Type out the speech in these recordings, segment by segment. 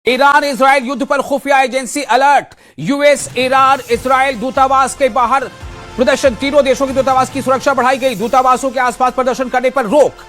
Iran Israel युद्ध पर खुफिया agency alert. US Iran Israel दूतावास के बाहर प्रदर्शन, तीनों देशों के दूतावास की सुरक्षा बढ़ाई गई। दूतावासों के आसपास प्रदर्शन करने पर रोक।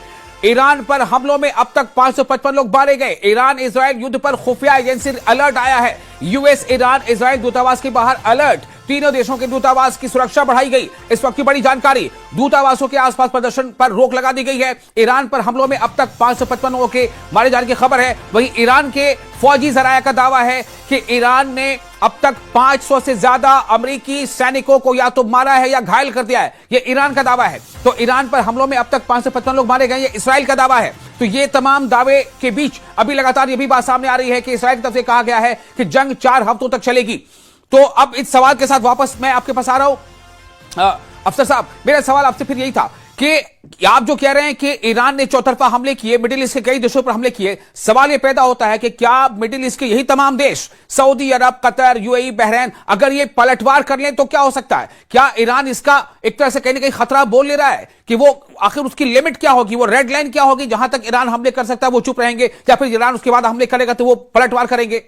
ईरान पर हमलों में अब तक 555 लोग मारे गए। ईरान इजराइल युद्ध पर खुफिया एजेंसी अलर्ट आया है। यूएस ईरान इजराइल दूतावास के बाहर अलर्ट, तीनों देशों के दूतावास की सुरक्षा बढ़ाई गई। इस वक्त की बड़ी जानकारी, दूतावासों के आसपास प्रदर्शन पर रोक लगा दी गई है। ईरान पर हमलों में अब तक 555 लोगों के मारे जाने की खबर है। वहीं ईरान के फौजी जराया का दावा है कि ईरान ने अब तक 500 से ज्यादा अमेरिकी सैनिकों को या तो मारा है या घायल कर दिया है। यह ईरान का दावा है। तो ईरान पर हमलों में अब तक 555 लोग मारे गए, ये इसराइल का दावा है। तो ये तमाम दावे के बीच अभी लगातार यह भी बात सामने आ रही है कि इसराइल की तरफ से कहा गया है कि जंग 4 हफ्तों तक चलेगी। तो अब इस सवाल के साथ वापस मैं आपके पास आ रहा हूं। अफसर साहब, मेरा सवाल आपसे फिर यही था कि आप जो कह रहे हैं कि ईरान ने चौतरफा हमले किए, मिडिल ईस्ट के कई देशों पर हमले किए, सवाल यह पैदा होता है कि क्या मिडिल ईस्ट के यही तमाम देश, सऊदी अरब, कतर, यूएई, बहरीन, अगर ये पलटवार कर लें तो क्या हो सकता है? क्या ईरान इसका एक तरह से कहीं ना कहीं खतरा बोल ले रहा है कि वो आखिर उसकी लिमिट क्या होगी, वो रेड लाइन क्या होगी, जहां तक ईरान हमले कर सकता है वो चुप रहेंगे, या फिर ईरान उसके बाद हमले करेगा तो वो पलटवार करेंगे?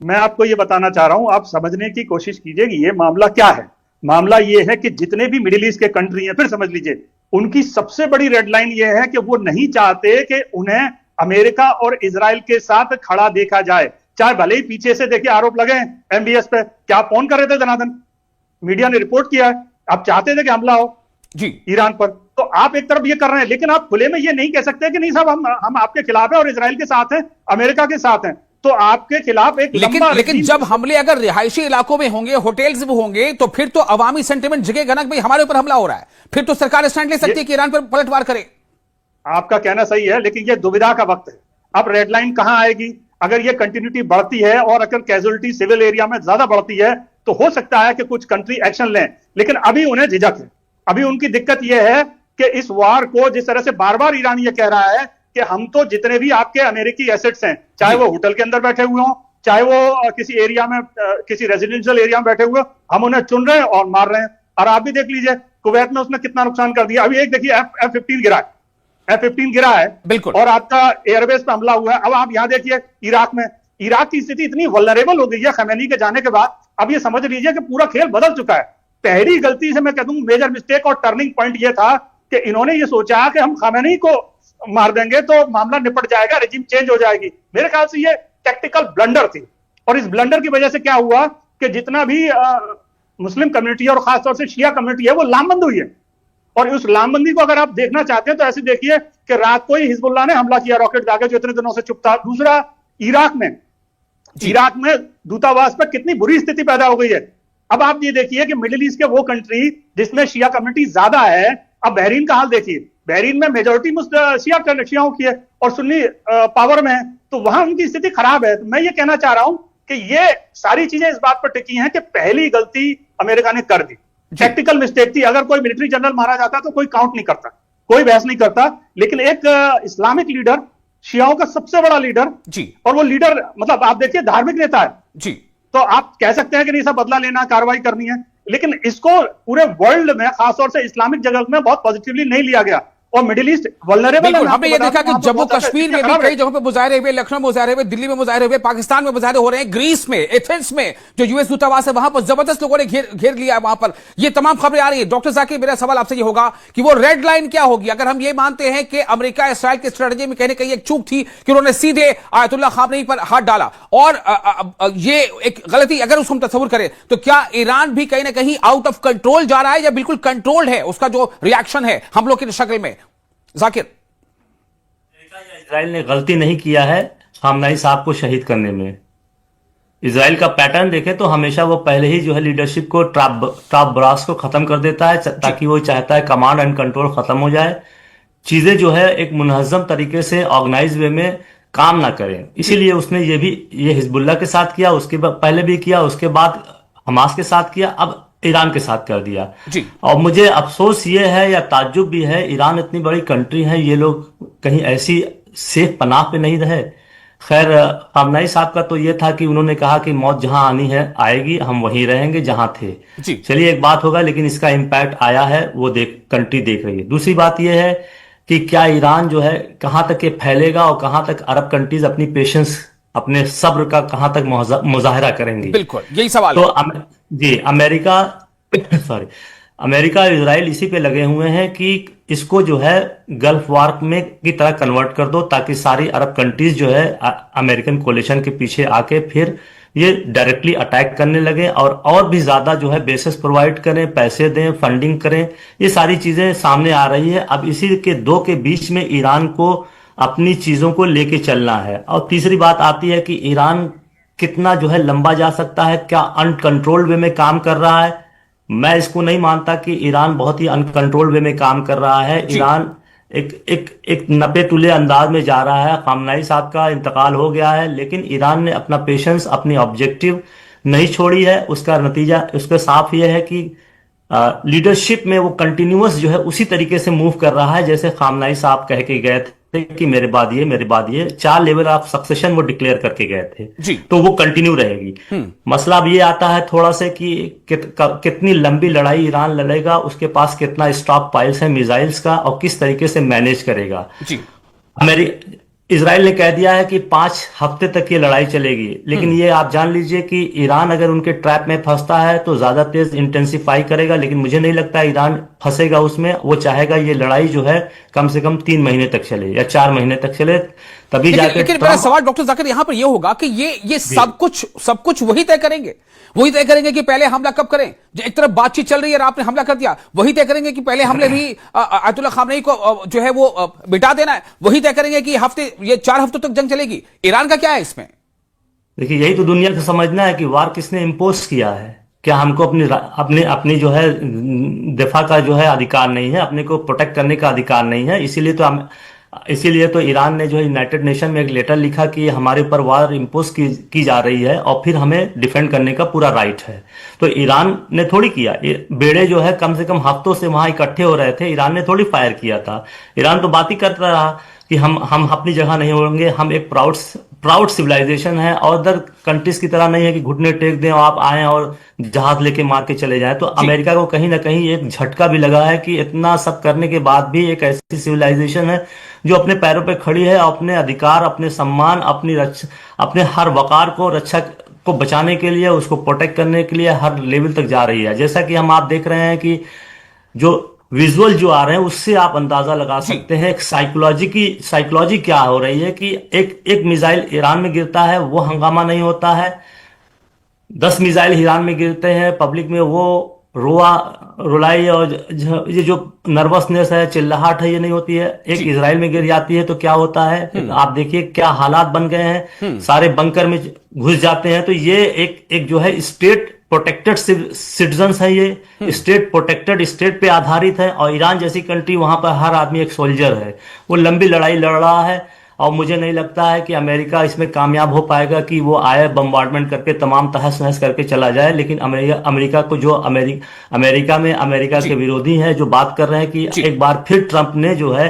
मैं आपको ये बताना चाह रहा हूं, आप समझने की कोशिश कीजिए कि ये मामला क्या है। मामला ये है कि जितने भी मिडिल ईस्ट के कंट्री हैं, फिर समझ लीजिए, उनकी सबसे बड़ी रेड लाइन ये है कि वो नहीं चाहते कि उन्हें अमेरिका और इजराइल के साथ खड़ा देखा जाए। चाहे भले ही पीछे से देखिए आरोप लगे एमबीएस पे। क्या आप फोन कर रहे थे जनार्दन? मीडिया ने रिपोर्ट किया है, आप चाहते थे कि हमला हो जी ईरान पर। तो आप एक तरफ ये कर रहे हैं, लेकिन आप खुले में ये नहीं कह सकते कि नहीं साहब हम आपके खिलाफ है और इजराइल के साथ हैं, अमेरिका के साथ हैं। तो आपके खिलाफ एक लेकिन जब हमले अगर रिहायशी इलाकों में होंगे, होटल्स में होंगे, तो फिर तो अवामी सेंटिमेंट जगेगा ना कि भाई हमारे ऊपर हमला हो रहा है। फिर तो सरकार स्टैंड ले सकती है कि ईरान पर पलटवार करे। आपका कहना सही है, लेकिन ये दुविधा का वक्त है। अब रेड लाइन कहां आएगी? अगर ये कंटिन्यूटी बढ़ती है और अगर कैजुअलिटी सिविल एरिया में ज्यादा बढ़ती है तो हो सकता है कि कुछ कंट्री एक्शन लें, लेकिन अभी उन्हें झिझक है। अभी उनकी दिक्कत यह है कि इस वार को, जिस तरह से बार बार ईरान ये कह रहा है कि हम तो जितने भी आपके अमेरिकी एसेट्स हैं, चाहे वो होटल के अंदर बैठे हुए हों, चाहे वो किसी एरिया में, किसी रेजिडेंशियल एरिया में बैठे हुए, हम उन्हें चुन रहे हैं और मार रहे हैं। और आप भी देख लीजिए कुवैत में उसने कितना नुकसान कर दिया। अभी एक देखिए F-15 गिरा है, F-15 गिरा है बिल्कुल, और आपका एयरबेस पे हमला हुआ है। अब आप यहां देखिए इराक में, इराक की स्थिति इतनी वल्नरेबल हो गई है खमैनी के जाने के बाद। अब ये समझ लीजिए कि पूरा खेल बदल चुका है। पहली गलती से मैं कह दूं, मेजर मिस्टेक और टर्निंग पॉइंट ये था कि इन्होंने ये सोचा कि हम खमैनी को मार देंगे तो मामला निपट जाएगा, रेजिम चेंज हो जाएगी। मेरे ख्याल से ये टैक्टिकल ब्लंडर थी, और इस ब्लंडर की वजह से क्या हुआ कि जितना भी मुस्लिम कम्युनिटी और खासतौर से शिया कम्युनिटी है वो लामबंद हुई है। और उस लामबंदी को अगर आप देखना चाहते हैं तो ऐसे देखिए कि रात को ही हिजबुल्लाह ने हमला किया रॉकेट दागे, जो इतने दिनों से चुप था। दूसरा, इराक में दूतावास पर कितनी बुरी स्थिति पैदा हो गई है। अब आप ये देखिए कि मिडिल ईस्ट के वो कंट्री जिसमें शिया कम्युनिटी ज्यादा है, अब बहरीन का हाल देखिए। बहरीन में मेजोरिटी शियाओं की है और सुन्नी पावर में है, तो वहां उनकी स्थिति खराब है। तो मैं ये कहना चाह रहा हूं कि ये सारी चीजें इस बात पर टिकी हैं कि पहली गलती अमेरिका ने कर दी, टैक्टिकल मिस्टेक थी। अगर कोई मिलिट्री जनरल मारा जाता तो कोई काउंट नहीं करता, कोई बहस नहीं करता, लेकिन एक इस्लामिक लीडर, शियाओं का सबसे बड़ा लीडर जी, और वो लीडर मतलब आप देखिए धार्मिक नेता है जी, तो आप कह सकते हैं कि नहीं सब बदला लेना, कार्रवाई करनी है, लेकिन इसको पूरे वर्ल्ड में खासतौर से इस्लामिक जगत में बहुत पॉजिटिवली नहीं लिया गया। और मिडिल ईस्ट वल्नरेबल है। हमने ये देखा कि जम्मू कश्मीर में भी कई जगहों पे मुजाहरे हुए, लखनऊ में मुजाहरे हुए, दिल्ली में मुजाहरे हुए, पाकिस्तान में मुजाहरे हो रहे हैं, ग्रीस में, एथेंस में जो यूएस दूतावास है वहां पर जबरदस्त लोगों ने घेर लिया है। वहां पर ये तमाम खबरें आ रही है। डॉक्टर जाकिर, मेरा सवाल आपसे ये होगा कि वो रेड लाइन क्या होगी? अगर हम ये मानते हैं कि अमेरिका इसराइल की स्ट्रेटजी में कहने कहीं एक चूक थी कि उन्होंने सीधे आयतुल्लाह खामनेई पर हाथ डाला, और ये एक गलती अगर उसको हम तस्वुर करें, तो क्या ईरान भी कहीं ना कहीं आउट ऑफ कंट्रोल जा रहा है या बिल्कुल कंट्रोल्ड है उसका जो रिएक्शन है हमलों की शक्ल में? जाकिर, इजराइल ने गलती नहीं किया है खामनेई साहब को शहीद करने में। इजराइल का पैटर्न देखें तो हमेशा वो पहले ही जो है लीडरशिप को, टॉप ब्रास को खत्म कर देता है, ताकि वो चाहता है कमांड एंड कंट्रोल खत्म हो जाए, चीजें जो है एक मुनहज़्ज़म तरीके से ऑर्गेनाइज वे में काम ना करें। इसीलिए उसने ये हिजबुल्लाह के साथ किया, उसके पहले भी किया, उसके बाद हमास के साथ किया, अब ईरान के साथ कर दिया जी। और मुझे अफसोस ये है या ताज्जुब भी है, ईरान इतनी बड़ी कंट्री है, ये लोग कहीं ऐसी सेफ पनाह पे नहीं रहे। खैर, खामनेई साहब का तो ये था कि उन्होंने कहा कि मौत जहां आनी है आएगी, हम वहीं रहेंगे जहां थे। चलिए, एक बात होगा, लेकिन इसका इम्पैक्ट आया है, वो कंट्री देख रही है। दूसरी बात यह है कि क्या ईरान जो है कहां तक ये फैलेगा और कहां तक अरब कंट्रीज अपनी पेशेंस अपने सब्र का कहां तक मुजाहरा करेंगी। बिल्कुल यही सवाल तो है। जी अमेरिका सॉरी अमेरिका और इजराइल इसी पे लगे हुए हैं कि इसको जो है गल्फ वार में की तरह कन्वर्ट कर दो, ताकि सारी अरब कंट्रीज जो है अमेरिकन कोलिशन के पीछे आके फिर ये डायरेक्टली अटैक करने लगे और भी ज्यादा जो है बेसेस प्रोवाइड करें, पैसे दें, फंडिंग करें। ये सारी चीजें सामने आ रही है। अब इसी के दो के बीच में ईरान को अपनी चीजों को लेके चलना है। और तीसरी बात आती है कि ईरान कितना जो है लंबा जा सकता है, क्या अनकंट्रोल्ड वे में काम कर रहा है। मैं इसको नहीं मानता कि ईरान बहुत ही अनकंट्रोल्ड वे में काम कर रहा है। ईरान एक नपे तुले अंदाज में जा रहा है। खामनाई साहब का इंतकाल हो गया है, लेकिन ईरान ने अपना पेशेंस, अपनी ऑब्जेक्टिव नहीं छोड़ी है। उसका नतीजा उसका साफ यह है कि लीडरशिप में वो कंटिन्यूअस जो है उसी तरीके से मूव कर रहा है जैसे खामनाई साहब कह के गए थे कि मेरे बाद ये 4 लेवल ऑफ सक्सेशन वो डिक्लेयर करके गए थे जी। तो वो कंटिन्यू रहेगी। मसला अब ये आता है थोड़ा से कि कितनी लंबी लड़ाई ईरान लड़ेगा, उसके पास कितना स्टॉक पाइल्स है मिसाइल्स का, और किस तरीके से मैनेज करेगा जी। इजराइल ने कह दिया है कि 5 हफ्ते तक ये लड़ाई चलेगी, लेकिन ये आप जान लीजिए कि ईरान अगर उनके ट्रैप में फंसता है तो ज्यादा तेज इंटेंसिफाई करेगा, लेकिन मुझे नहीं लगता ईरान फंसेगा उसमें। वो चाहेगा ये लड़ाई जो है कम से कम 3 महीने तक चले या 4 महीने तक चले, तभी जाकर। लेकिन मेरा सवाल डॉक्टर जाकिर यहां पर यह होगा कि ये सब कुछ वही तय करेंगे कि पहले हमला कब करें। जो एक तरफ बातचीत चल रही है और आपने हमला कर दिया, वही तय करेंगे कि पहले हमले भी आयतुल्लाह खामनेई को जो है वो मिटा देना है, वही तय करेंगे कि ये 4 हफ्तों तक जंग चलेगी। ईरान का क्या है इसमें? देखिए यही तो दुनिया को समझना है कि वार किसने इंपोज किया है। क्या हमको अपनी जो है दिफा का जो है अधिकार नहीं है, अपने को प्रोटेक्ट करने का अधिकार नहीं है। इसीलिए तो ईरान ने जो है यूनाइटेड नेशन में एक लेटर लिखा कि हमारे ऊपर वार इंपोज की जा रही है और फिर हमें डिफेंड करने का पूरा राइट है। तो ईरान ने थोड़ी किया, बेड़े जो है कम से कम हफ्तों से वहां इकट्ठे हो रहे थे, ईरान ने थोड़ी फायर किया था। ईरान तो बात ही करता रहा कि हम अपनी जगह नहीं होंगे, हम एक प्राउड सिविलाइजेशन है, और अदर कंट्रीज की तरह नहीं है कि घुटने टेक दें और आप आए और जहाज लेके मार के चले जाएं। तो अमेरिका को कहीं ना कहीं एक झटका भी लगा है कि इतना सब करने के बाद भी एक ऐसी सिविलाइजेशन है जो अपने पैरों पे खड़ी है, अपने अधिकार, अपने सम्मान, अपने हर वकार को रक्षा को बचाने के लिए, उसको प्रोटेक्ट करने के लिए हर लेवल तक जा रही है। जैसा कि आप देख रहे हैं कि जो विजुअल जो आ रहे हैं उससे आप अंदाजा लगा सकते हैं साइकोलॉजी क्या हो रही है कि एक मिसाइल ईरान में गिरता है वो हंगामा नहीं होता है, 10 मिसाइल ईरान में गिरते हैं पब्लिक में वो रुलाई और ये जो नर्वसनेस है, चिल्लाहट है, ये नहीं होती है। एक इजराइल में गिर जाती है तो क्या होता है आप देखिए क्या हालात बन गए हैं, सारे बंकर में घुस जाते हैं। तो ये एक जो है स्टेट प्रोटेक्टेड सिटीजन्स है, ये स्टेट प्रोटेक्टेड स्टेट पे आधारित है। और ईरान जैसी कंट्री वहां पर हर आदमी एक सोल्जर है, वो लंबी लड़ाई लड़ रहा है। और मुझे नहीं लगता है कि अमेरिका इसमें कामयाब हो पाएगा कि वो आए बम्बार्डमेंट करके तमाम तहस नहस करके चला जाए। लेकिन अमेरिका को जो अमेरिका के विरोधी हैं जो बात कर रहे हैं कि एक बार फिर ट्रंप ने जो है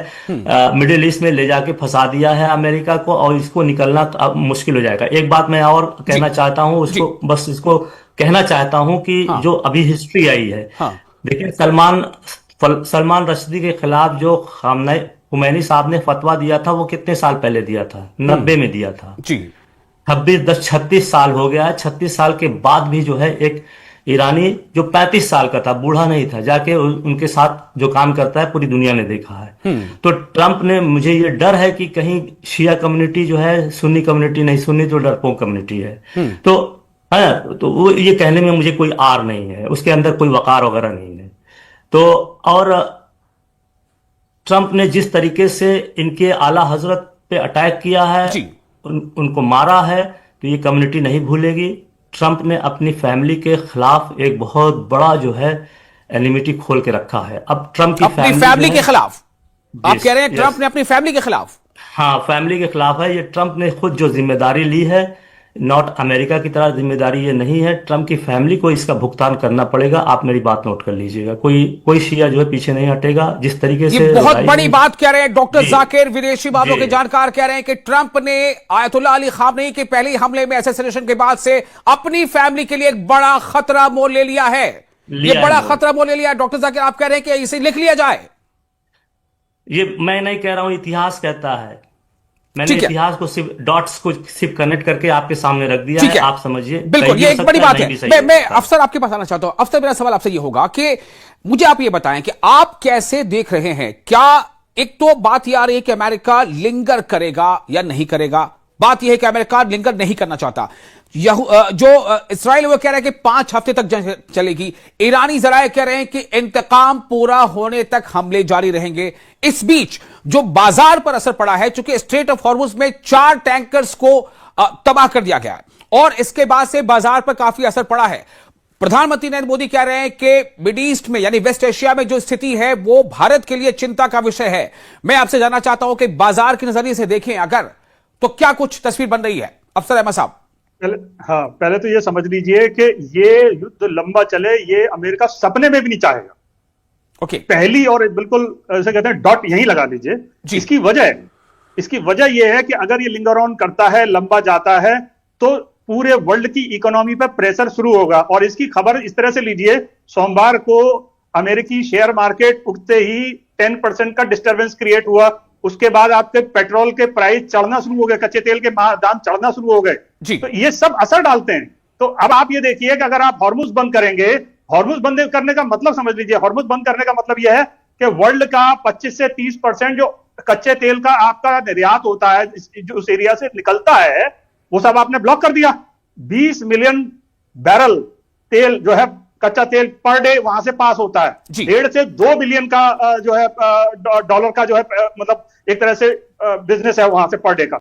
मिडिल ईस्ट में ले जाके फंसा दिया है अमेरिका को, और इसको निकलना मुश्किल हो जाएगा। एक बात मैं और कहना चाहता हूँ, इसको कहना चाहता हूं कि जो अभी हिस्ट्री आई है, देखिए सलमान रश्दी के खिलाफ जो खुमैनी साहब ने फतवा दिया था वो कितने साल पहले दिया था? 90 में दिया था जी। 36 साल हो गया है। 36 साल के बाद भी जो है एक ईरानी जो 35 साल का था, बूढ़ा नहीं था, जाके उनके साथ जो काम करता है पूरी दुनिया ने देखा है। तो ट्रंप ने, मुझे ये डर है कि कहीं शिया कम्युनिटी जो है, सुन्नी कम्युनिटी नहीं, सुन्नी तो डरपोक कम्युनिटी है, तो वो ये कहने में मुझे कोई आर नहीं है, उसके अंदर कोई वकार वगैरह नहीं है। तो और ट्रंप ने जिस तरीके से इनके आला हजरत पे अटैक किया है, उनको मारा है, तो ये कम्युनिटी नहीं भूलेगी। ट्रंप ने अपनी फैमिली के खिलाफ एक बहुत बड़ा जो है एनिमिटी खोल के रखा है। अब ट्रंप की फैमिली के खिलाफ आप कह रहे हैं? ट्रंप ने अपनी फैमिली के खिलाफ? हाँ, फैमिली के खिलाफ है। ये ट्रंप ने खुद जो जिम्मेदारी ली है, नॉट अमेरिका की तरह जिम्मेदारी ये नहीं है, ट्रंप की फैमिली को इसका भुगतान करना पड़ेगा। आप मेरी बात नोट कर लीजिएगा, कोई शिया जो है पीछे नहीं हटेगा। जिस तरीके से बहुत बड़ी बात कह रहे हैं डॉक्टर जाकिर, विदेशी बातों के जानकार कह रहे हैं कि ट्रंप ने आयतुल्लाह अली खामनेई के पहले हमले में असैसिनेशन के बाद से अपनी फैमिली के लिए एक बड़ा खतरा मोल ले लिया है। ये बड़ा खतरा मोल ले लिया है। डॉक्टर जाकिर, आप कह रहे हैं कि इसे लिख लिया जाए? ये मैं नहीं कह रहा हूं, इतिहास कहता है। मैंने ठीक है। इतिहास को सिर्फ डॉट्स को सिर्फ कनेक्ट करके आपके सामने रख दिया ठीक है, है। आप समझिए। बिल्कुल, सही ये हो एक सकता बड़ी बात नहीं है। भी सही मैं हो मैं सकता है। अफसर आपके पास आना चाहता हूं। अफसर, मेरा सवाल आपसे ये होगा कि मुझे आप ये बताएं कि आप कैसे देख रहे हैं, क्या एक तो बात ये आ रही है कि अमेरिका लिंगर करेगा या नहीं करेगा। बात यह है कि अमेरिका लिंगर नहीं करना चाहता। जो इसराइल वो कह रहा है कि 5 हफ्ते तक जंग चलेगी। ईरानी जराए कह रहे हैं कि इंतकाम पूरा होने तक हमले जारी रहेंगे। इस बीच जो बाजार पर असर पड़ा है, चूंकि स्ट्रेट ऑफ हॉर्मुज में 4 टैंकर्स को तबाह कर दिया गया है और इसके बाद से बाजार पर काफी असर पड़ा है। प्रधानमंत्री नरेंद्र मोदी कह रहे हैं कि मिड ईस्ट में यानी वेस्ट एशिया में जो स्थिति है वो भारत के लिए चिंता का विषय है। मैं आपसे जानना चाहता हूं कि बाजार के नजरिए से देखें अगर, तो क्या कुछ तस्वीर बन रही है अफसर अहमद साहब? पहले तो ये समझ लीजिए कि ये युद्ध लंबा चले, ये अमेरिका सपने में भी नहीं चाहेगा। ओके। पहली और बिल्कुल ऐसे कहते हैं डॉट यहीं लगा लीजिए। इसकी वजह यह है कि अगर ये लिंगर ऑन करता है, लंबा जाता है, तो पूरे वर्ल्ड की इकोनॉमी पर प्रेशर शुरू होगा। और इसकी खबर इस तरह से लीजिए, सोमवार को अमेरिकी शेयर मार्केट उठते ही 10% का डिस्टर्बेंस क्रिएट हुआ। उसके बाद आपके पेट्रोल के प्राइस चढ़ना शुरू हो गए, कच्चे तेल के दाम चढ़ना शुरू हो गए। तो ये सब असर डालते हैं। तो अब आप ये देखिए कि अगर आप हॉर्मुज बंद करेंगे, हॉर्मुज बंद करने का मतलब समझ लीजिए, हॉर्मुज बंद करने का मतलब यह है कि वर्ल्ड का 25 से 30% जो कच्चे तेल का आपका निर्यात होता है, जो उस एरिया से निकलता है, वो सब आपने ब्लॉक कर दिया। 20 मिलियन बैरल तेल जो है, कच्चा तेल पर डे वहां से पास होता है। 1.5 से 2 बिलियन का जो है डॉलर का जो है मतलब एक तरह से बिजनेस है वहां से पर डे का।